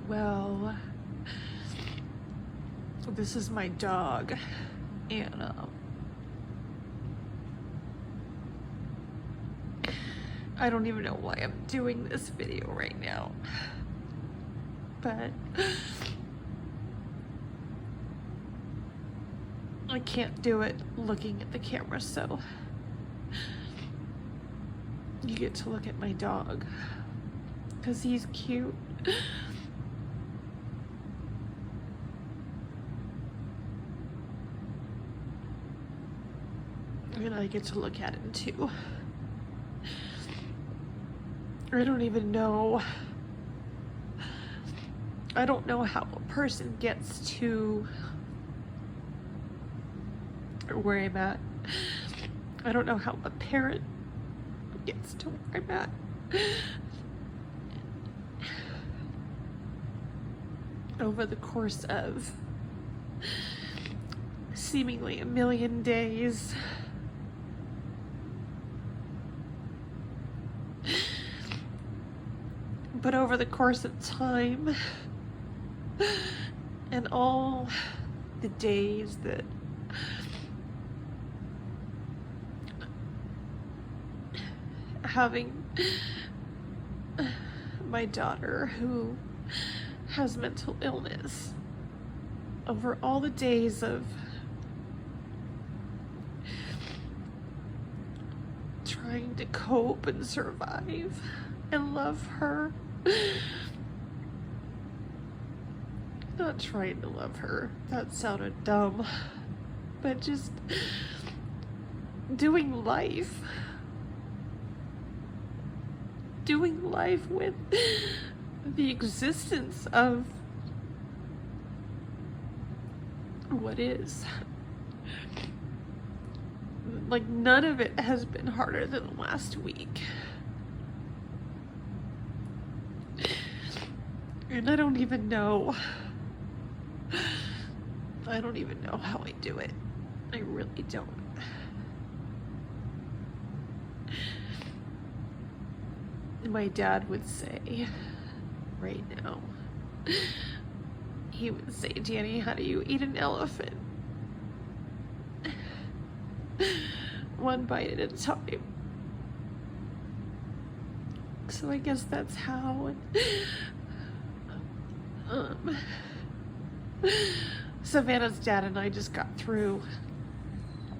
Well, this is my dog, and I don't even know why I'm doing this video right now, but I can't do it looking at the camera, so you get to look at my dog because he's cute. And I get to look at him too. I don't even know. I don't know how a person gets to where I'm at. I don't know how a parent gets to where I'm at. Over the course of seemingly a million days, but over the course of time and all the days that having my daughter who has mental illness, over all the days of trying to cope and survive and love her, not trying to love her, that sounded dumb, but just doing life with the existence of what is. Like, none of it has been harder than the last week. And I don't even know how I do it. I really don't. My dad would say right now, he would say, "Danny, how do you eat an elephant? One bite at a time." So I guess that's how. Savannah's dad and I just got through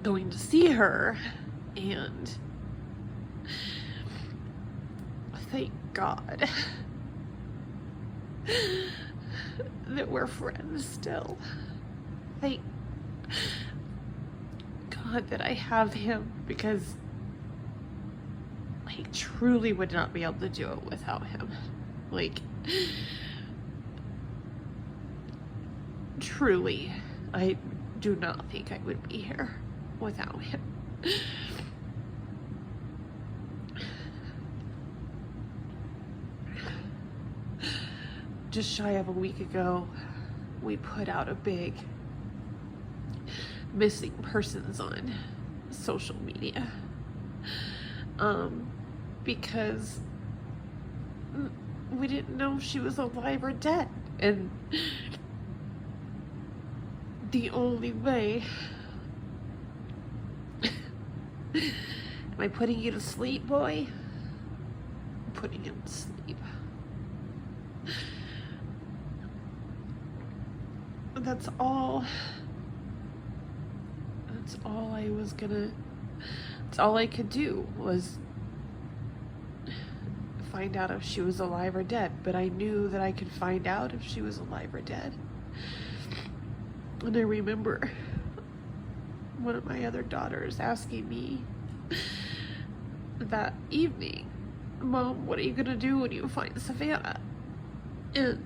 going to see her, and thank God that we're friends still. Thank God that I have him, because I truly would not be able to do it without him. Like, truly, I do not think I would be here without him. Just shy of a week ago, we put out a big missing persons on social media, because we didn't know if she was alive or dead, and the only way am I putting you to sleep, boy? I'm putting him to sleep. That's all I could do, was find out if she was alive or dead. But I knew that I could find out if she was alive or dead. And I remember one of my other daughters asking me that evening, "Mom, what are you gonna do when you find Savannah?" And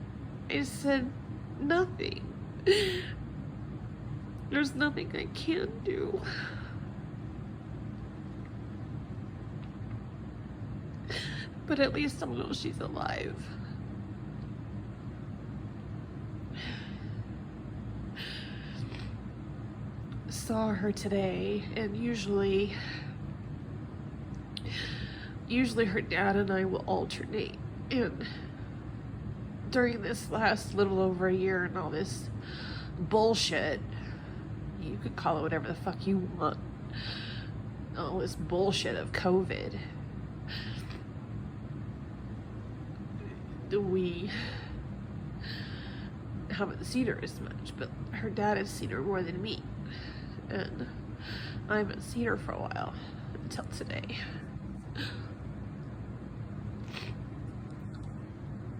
I said, "Nothing. There's nothing I can do." But at least I'll know she's alive. Saw her today, and usually her dad and I will alternate, and during this last little over a year and all this bullshit, you could call it whatever the fuck you want, all this bullshit of COVID, we haven't seen her as much, but her dad has seen her more than me, and I haven't seen her for a while until today.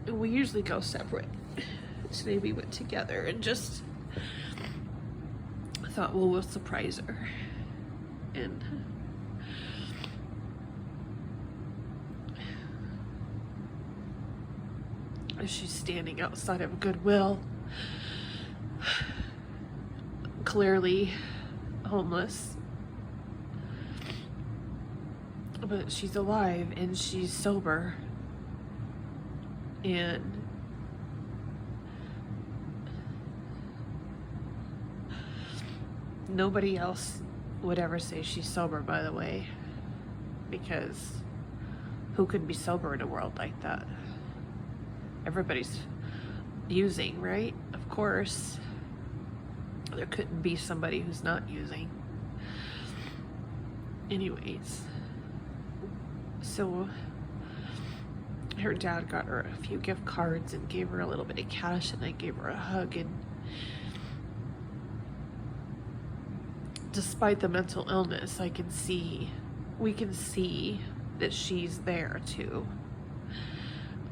And we usually go separate. Today we went together and just thought, well, we'll surprise her. And she's standing outside of Goodwill, clearly homeless, but she's alive and she's sober, and nobody else would ever say she's sober, by the way, because who could be sober in a world like that? Everybody's using, right? Of course. There couldn't be somebody who's not using. Anyways, so her dad got her a few gift cards and gave her a little bit of cash, and I gave her a hug, and despite the mental illness, we can see that she's there too.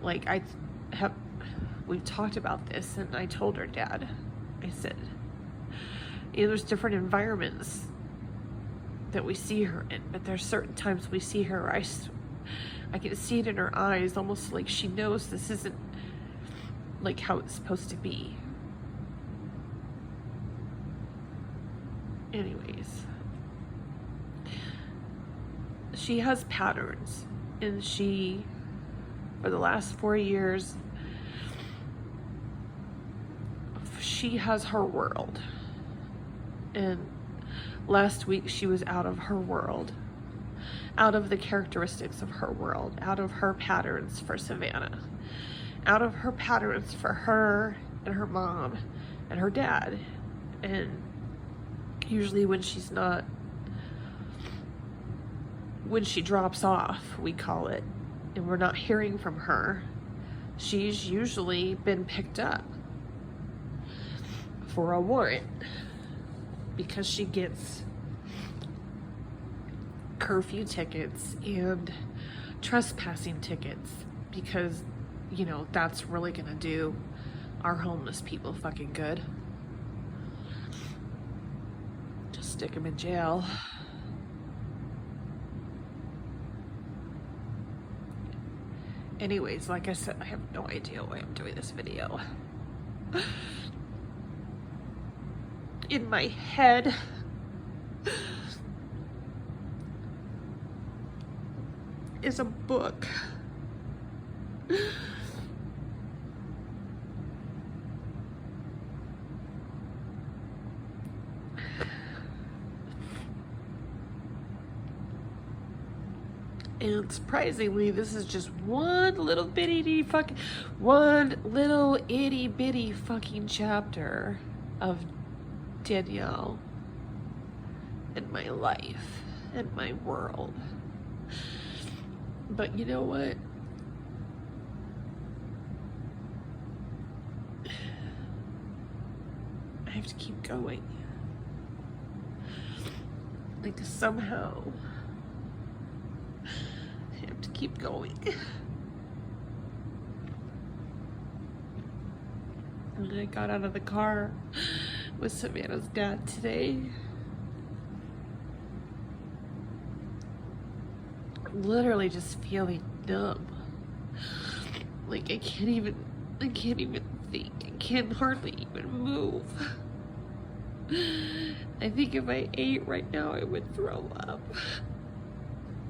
Like, we've talked about this, and I told her dad, I said, you know, there's different environments that we see her in, but there's certain times we see her, I can see it in her eyes, almost like she knows this isn't like how it's supposed to be. Anyways, she has patterns, and for the last 4 years, she has her world, and last week she was out of her world, out of the characteristics of her world, out of her patterns for Savannah, out of her patterns for her and her mom and her dad. And usually when she drops off, we call it, and we're not hearing from her, she's usually been picked up for a warrant because she gets curfew tickets and trespassing tickets, because, you know, that's really gonna do our homeless people fucking good. Just stick them in jail. Anyways, like I said, I have no idea why I'm doing this video. In my head, is a book. And surprisingly, this is just one little itty bitty fucking chapter of Danielle and my life and my world. But you know what? I have to keep going. Like, somehow I have to keep going. And I got out of the car with Savannah's dad today. Literally just feeling numb. Like I can't even think. I can hardly even move. I think if I ate right now, I would throw up.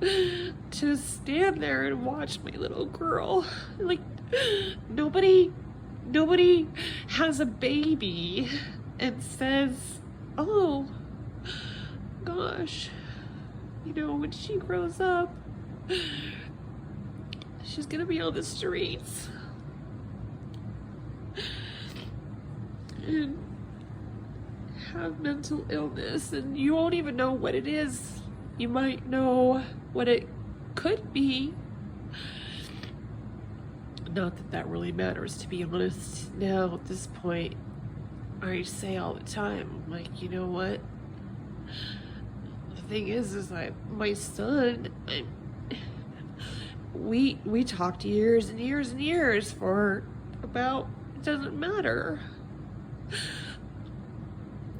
To stand there and watch my little girl, like, nobody has a baby and says, oh gosh, you know, when she grows up, she's gonna be on the streets. and have mental illness, and you won't even know what it is. You might know what it could be. Not that that really matters, to be honest. Now, at this point, I say all the time, I'm like, you know what? The thing is my son, we talked years and years and years for about, it doesn't matter.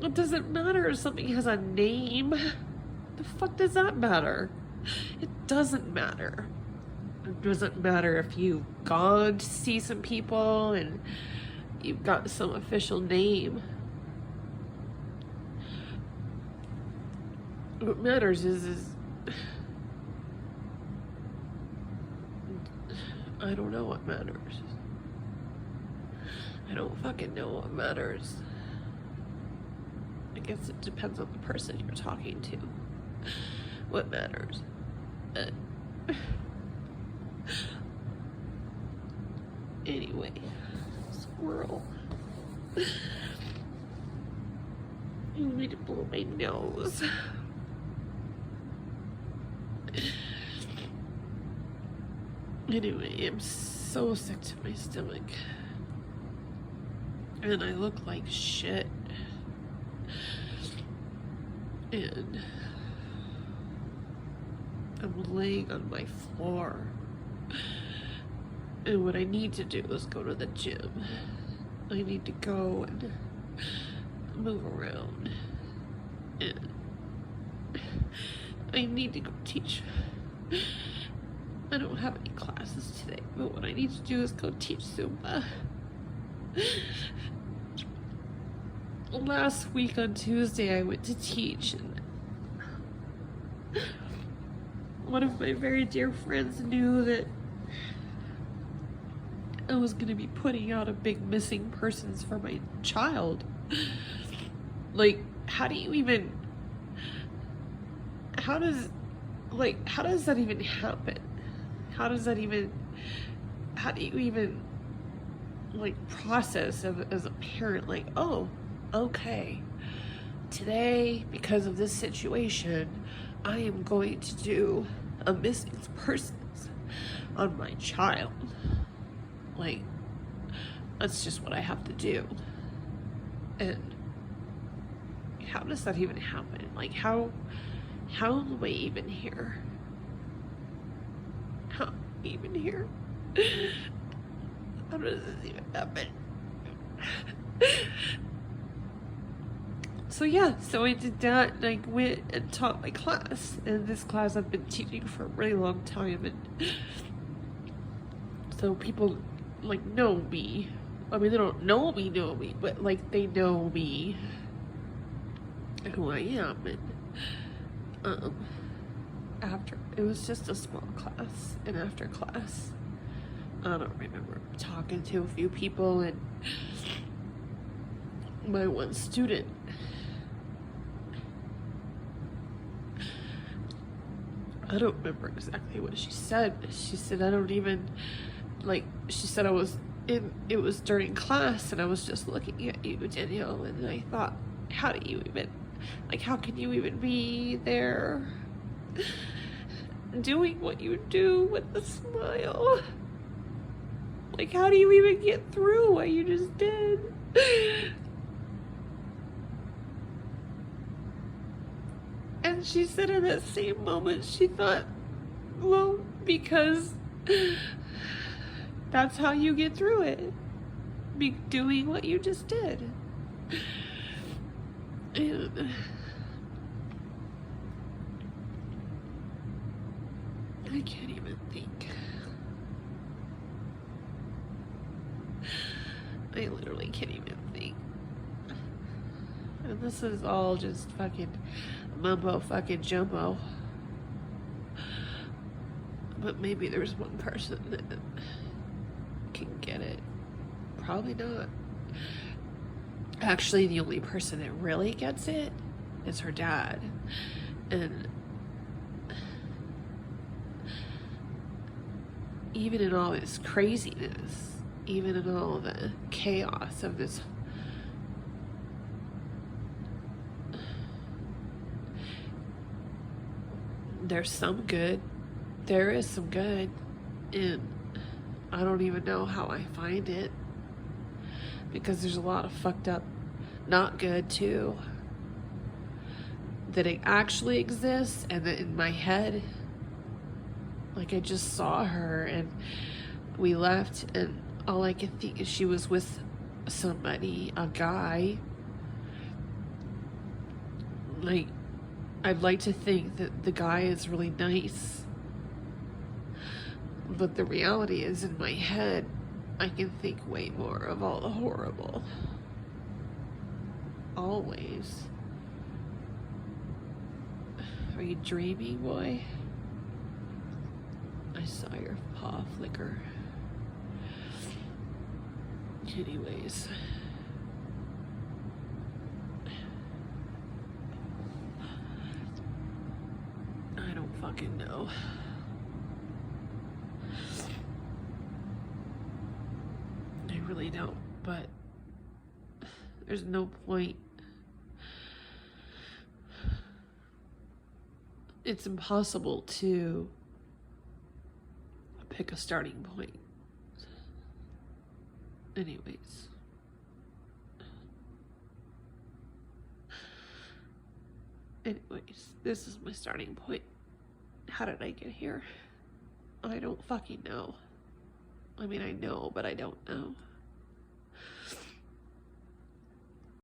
It doesn't matter if something has a name. The fuck does that matter? It doesn't matter. It doesn't matter if you've gone to see some people and you've got some official name. What matters is I don't know what matters. I don't fucking know what matters. I guess it depends on the person you're talking to. What matters? Anyway, squirrel. You need to blow my nose. Anyway, I'm so sick to my stomach. And I look like shit. And I'm laying on my floor. And what I need to do is go to the gym. I need to go and move around. And I need to go teach. I don't have any classes today, but what I need to do is go teach Zumba. Last week on Tuesday, I went to teach, and one of my very dear friends knew that I was going to be putting out a big missing persons for my child. Like, how do you even, how does that even happen? How do you even, like, process as a parent, like, oh, okay, today, because of this situation, I am going to do a missing persons on my child. Like, that's just what I have to do. And how does that even happen? Like, how am I even here? How am I even here? How does this even happen? So yeah, so I did that, and I went and taught my class. And this class I've been teaching for a really long time, and so people, like, know me. I mean, they don't know me, but, like, they know me and who I am. And after, it was just a small class, and after class, I don't remember, talking to a few people, and my one student, I don't remember exactly what she said. She said, I don't even, like, she said it was during class, and I was just looking at you, Danielle, and I thought, how do you even, like, how can you even be there doing what you do with a smile? Like, how do you even get through what you just did? And she said in that same moment, she thought, well, because that's how you get through it. Be doing what you just did. And I can't even think. I literally can't even think. And this is all just fucking mumbo fucking jumbo. But maybe there's one person that can get it. Probably not. Actually, the only person that really gets it is her dad. And even in all this craziness, even in all the chaos of this there's some good. There is some good. And I don't even know how I find it. Because there's a lot of fucked up, not good too. That it actually exists, and that in my head, like I just saw her and we left, and all I could think is she was with somebody, a guy. Like, I'd like to think that the guy is really nice. But the reality is, in my head, I can think way more of all the horrible. Always. Are you dreaming, boy? I saw your paw flicker. Anyways. I don't fucking know. I really don't, but there's no point. It's impossible to pick a starting point. Anyways. This is my starting point. How did I get here? I don't fucking know. I mean, I know, but I don't know.